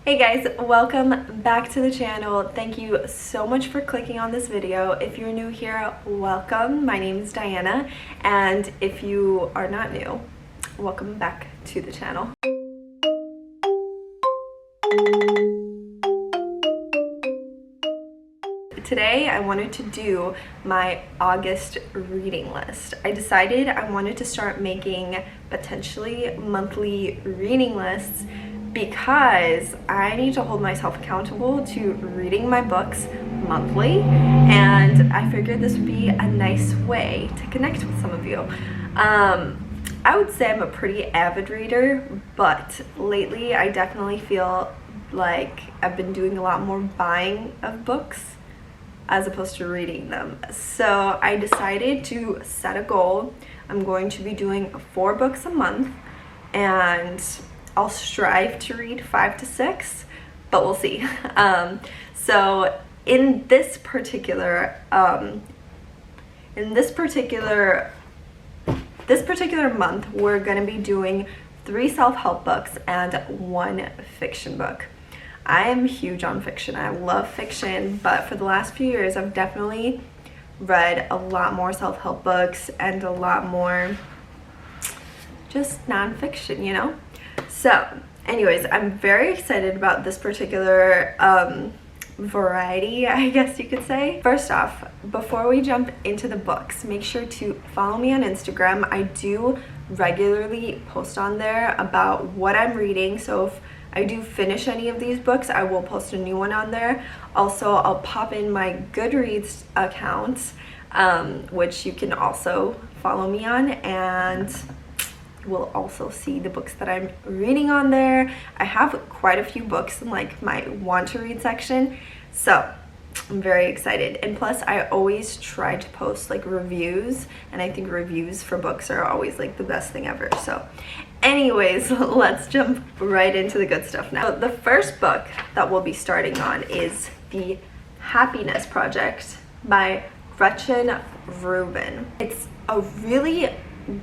Hey guys, welcome back to the channel. Thank you so much for clicking on this video. If you're new here, welcome. My name is Dayana, and if you are not new, welcome back to the channel. Today I wanted to do my August reading list. I decided I wanted to start making potentially monthly reading lists because I need to hold myself accountable to reading my books monthly, and I figured this would be a nice way to connect with some of you. I would say I'm a pretty avid reader, but lately I definitely feel like I've been doing a lot more buying of books as opposed to reading them. So I decided to set a goal. I'm going to be doing 4 books a month, and I'll strive to read 5 to 6, but we'll see. So in this particular month, we're gonna be doing 3 self-help books and 1 fiction book. I am huge on fiction. I love fiction, but for the last few years, I've definitely read a lot more self-help books and a lot more just nonfiction, you know? So, anyways, I'm very excited about this particular variety, I guess you could say. First off, before we jump into the books, make sure to follow me on Instagram. I do regularly post on there about what I'm reading, so if I do finish any of these books, I will post a new one on there. Also, I'll pop in my Goodreads account, which you can also follow me on, and will also see the books that I'm reading on there. I have quite a few books in like my want to read section, so I'm very excited. And plus, I always try to post like reviews, and I think reviews for books are always like the best thing ever. So anyways, let's jump right into the good stuff now. So the first book that we'll be starting on is The Happiness Project by Gretchen Rubin. It's a really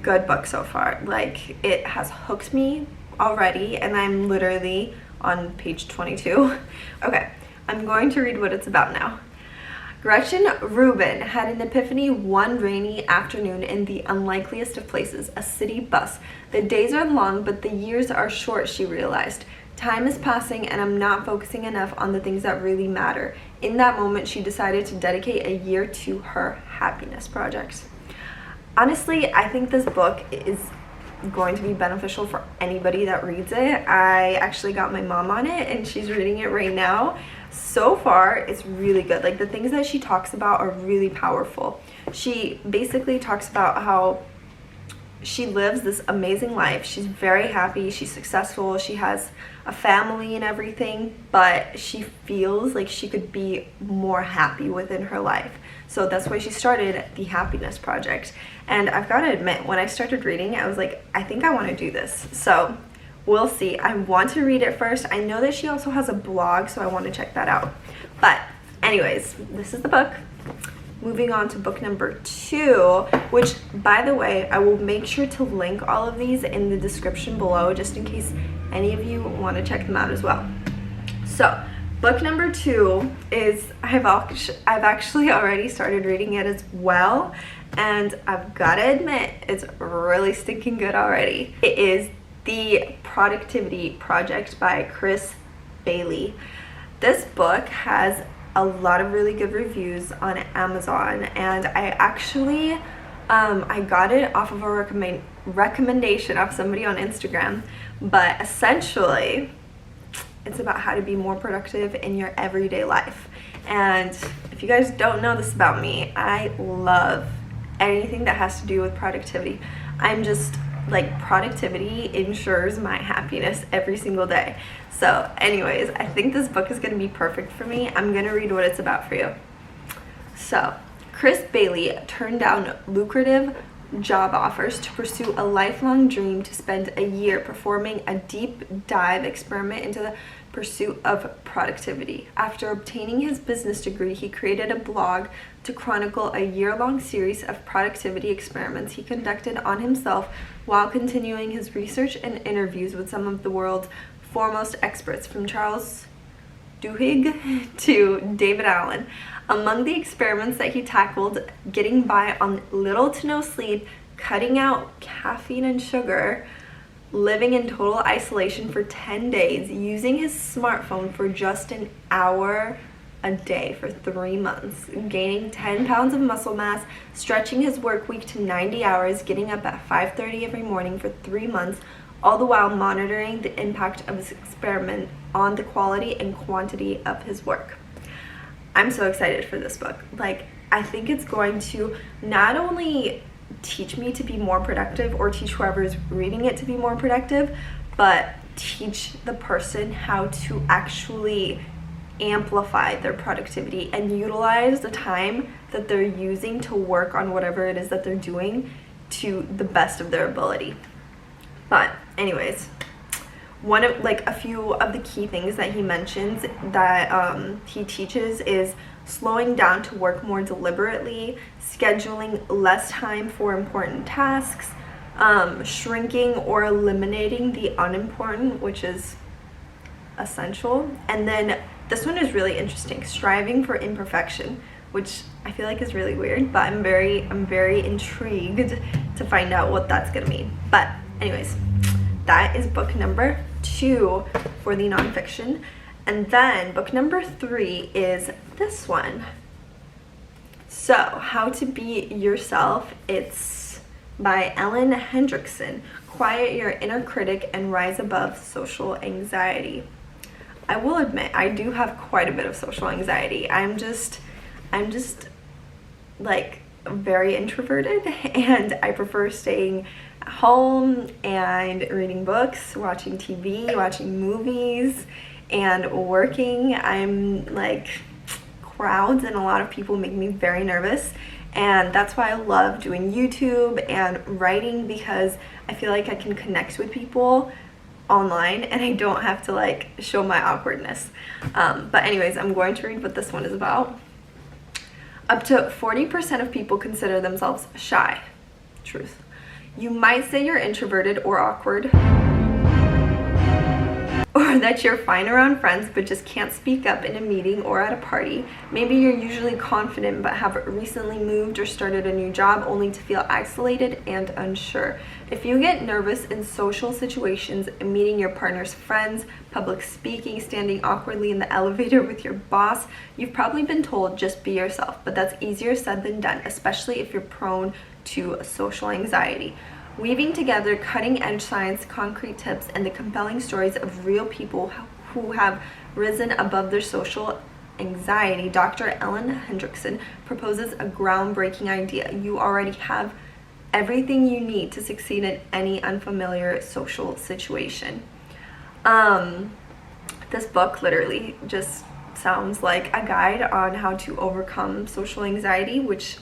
good book so far. Like, it has hooked me already, and I'm literally on page 22. Okay, I'm going to read what it's about now. Gretchen Rubin had an epiphany one rainy afternoon in the unlikeliest of places, a city bus. The days are long, but the years are short, she realized. Time is passing, and I'm not focusing enough on the things that really matter. In that moment, she decided to dedicate a year to her happiness project. Honestly, I think this book is going to be beneficial for anybody that reads it. I actually got my mom on it, and she's reading it right now. So far, it's really good. Like, the things that she talks about are really powerful. She basically talks about how she lives this amazing life. She's very happy, she's successful, she has a family and everything, but she feels like she could be more happy within her life. So that's why she started The Happiness Project. And I've got to admit, when I started reading, I was like, I think I want to do this. So we'll see. I want to read it first. I know that she also has a blog, so I want to check that out. But anyways, this is the book. Moving on to book number 2, which, by the way, I will make sure to link all of these in the description below, just in case any of you want to check them out as well. So book number 2 is, I've actually already started reading it as well, and I've got to admit, it's really stinking good already. It is The Productivity Project by Chris Bailey. This book has a lot of really good reviews on Amazon, and I actually I got it off of a recommendation of somebody on Instagram. But essentially, it's about how to be more productive in your everyday life. And if you guys don't know this about me, I love anything that has to do with productivity. I'm just like, productivity ensures my happiness every single day. So anyways, I think this book is going to be perfect for me. I'm going to read what it's about for you. So, Chris Bailey turned down lucrative job offers to pursue a lifelong dream to spend a year performing a deep dive experiment into the pursuit of productivity. After obtaining his business degree, he created a blog to chronicle a year-long series of productivity experiments he conducted on himself while continuing his research and interviews with some of the world's foremost experts, from Charles Duhigg to David Allen. Among the experiments that he tackled, getting by on little to no sleep, cutting out caffeine and sugar, living in total isolation for 10 days, using his smartphone for just an hour a day for 3 months, gaining 10 pounds of muscle mass, stretching his work week to 90 hours, getting up at 5:30 every morning for 3 months, all the while monitoring the impact of his experiment on the quality and quantity of his work. I'm so excited for this book. Like, I think it's going to not only teach me to be more productive, or teach whoever's reading it to be more productive, but teach the person how to actually amplify their productivity and utilize the time that they're using to work on whatever it is that they're doing to the best of their ability. But anyways, a few of the key things that he mentions that he teaches is slowing down to work more deliberately, scheduling less time for important tasks, shrinking or eliminating the unimportant, which is essential. And then this one is really interesting, striving for imperfection, which I feel like is really weird, but I'm very intrigued to find out what that's gonna mean. But anyways, that is book number 2 for the nonfiction. And then book number 3 is this one. So, How to Be Yourself. It's by Ellen Hendrickson. Quiet Your Inner Critic and Rise Above Social Anxiety. I will admit, I do have quite a bit of social anxiety. I'm just like very introverted, and I prefer staying at home and reading books, watching TV, watching movies, and working. I'm like, crowds and a lot of people make me very nervous, and that's why I love doing YouTube and writing, because I feel like I can connect with people online and I don't have to like show my awkwardness. But anyways, I'm going to read what this one is about. Up to 40% of people consider themselves shy. Truth. You might say you're introverted or awkward, or that you're fine around friends but just can't speak up in a meeting or at a party. Maybe you're usually confident but have recently moved or started a new job only to feel isolated and unsure. If you get nervous in social situations, meeting your partner's friends, public speaking, standing awkwardly in the elevator with your boss, you've probably been told just be yourself, but that's easier said than done, especially if you're prone to social anxiety. Weaving together cutting-edge science, concrete tips, and the compelling stories of real people who have risen above their social anxiety, Dr. Ellen Hendrickson proposes a groundbreaking idea. You already have everything you need to succeed in any unfamiliar social situation. This book literally just sounds like a guide on how to overcome social anxiety, which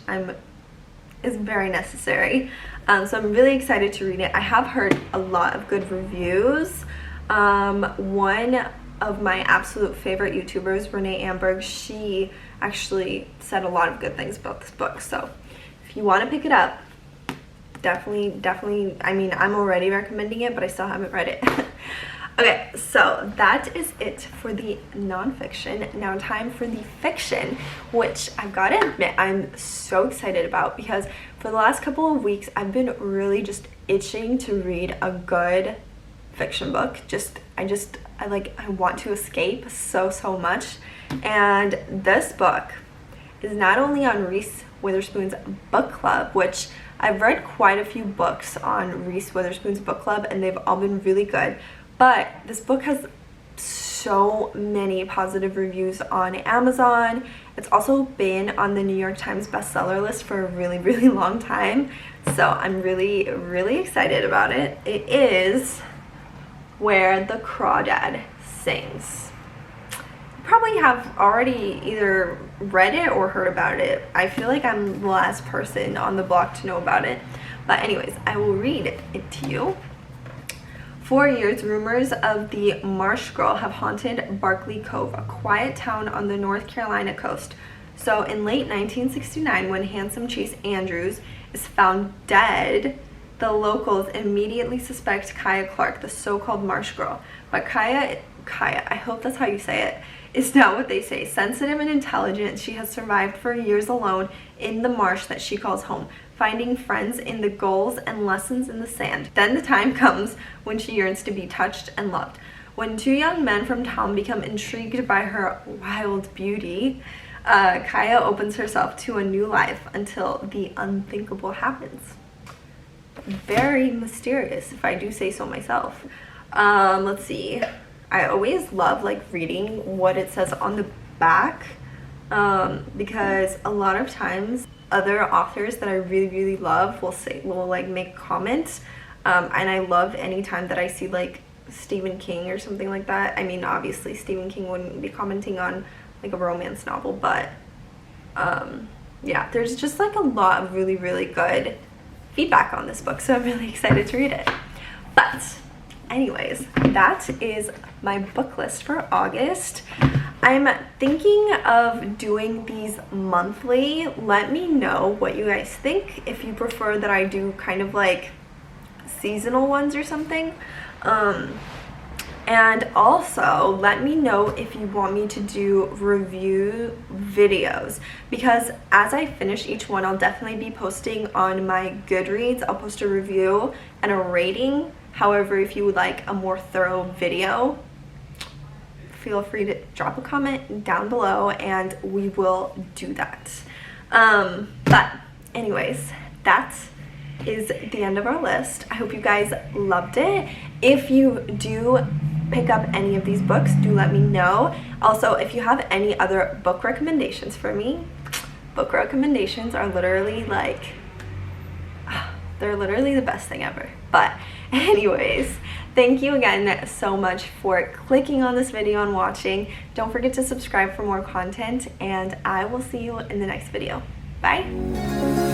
is very necessary. So I'm really excited to read it. I have heard a lot of good reviews. One of my absolute favorite YouTubers, Renee Amberg, she actually said a lot of good things about this book. So if you want to pick it up, definitely, I mean, I'm already recommending it, but I still haven't read it. Okay, so that is it for the nonfiction. Now time for the fiction, which I've got to admit I'm so excited about, because for the last couple of weeks I've been really just itching to read a good fiction book. I want to escape so much, and this book is not only on Reese Witherspoon's book club, which I've read quite a few books on Reese Witherspoon's book club and they've all been really good. But this book has so many positive reviews on Amazon. It's also been on the New York Times bestseller list for a really long time. So I'm really excited about it. It is Where the Crawdad Sings. You probably have already either read it or heard about it. I feel like I'm the last person on the block to know about it. But anyways, I will read it to you. For years, rumors of the Marsh Girl have haunted Barkley Cove, a quiet town on the North Carolina coast. So in late 1969, when handsome Chase Andrews is found dead The locals immediately suspect Kaya Clark, the so-called marsh girl. But Kaya, I hope that's how you say it, is not what they say. Sensitive and intelligent, she has survived for years alone in the marsh that she calls home, finding friends in the gulls and lessons in the sand. Then the time comes when she yearns to be touched and loved. When two young men from town become intrigued by her wild beauty, Kaya opens herself to a new life until the unthinkable happens. Very mysterious, if I do say so myself. Let's see. I always love like reading what it says on the back, because a lot of times other authors that I really love will like make comments, and I love anytime that I see like Stephen King or something like that. I mean, obviously Stephen King wouldn't be commenting on like a romance novel, but yeah, there's just like a lot of really good feedback on this book, so I'm really excited to read it. But anyways, that is my book list for August. I'm thinking of doing these monthly. Let me know what you guys think, if you prefer that I do kind of like seasonal ones or something. And also let me know if you want me to do review videos, because as I finish each one, I'll definitely be posting on my Goodreads. I'll post a review and a rating. However, if you would like a more thorough video, feel free to drop a comment down below and we will do that. But anyways, that is the end of our list. I hope you guys loved it. If you do pick up any of these books, do let me know. Also, if you have any other book recommendations for me, book recommendations are literally like, they're literally the best thing ever. But anyways, thank you again so much for clicking on this video and watching. Don't forget to subscribe for more content, and I will see you in the next video. Bye.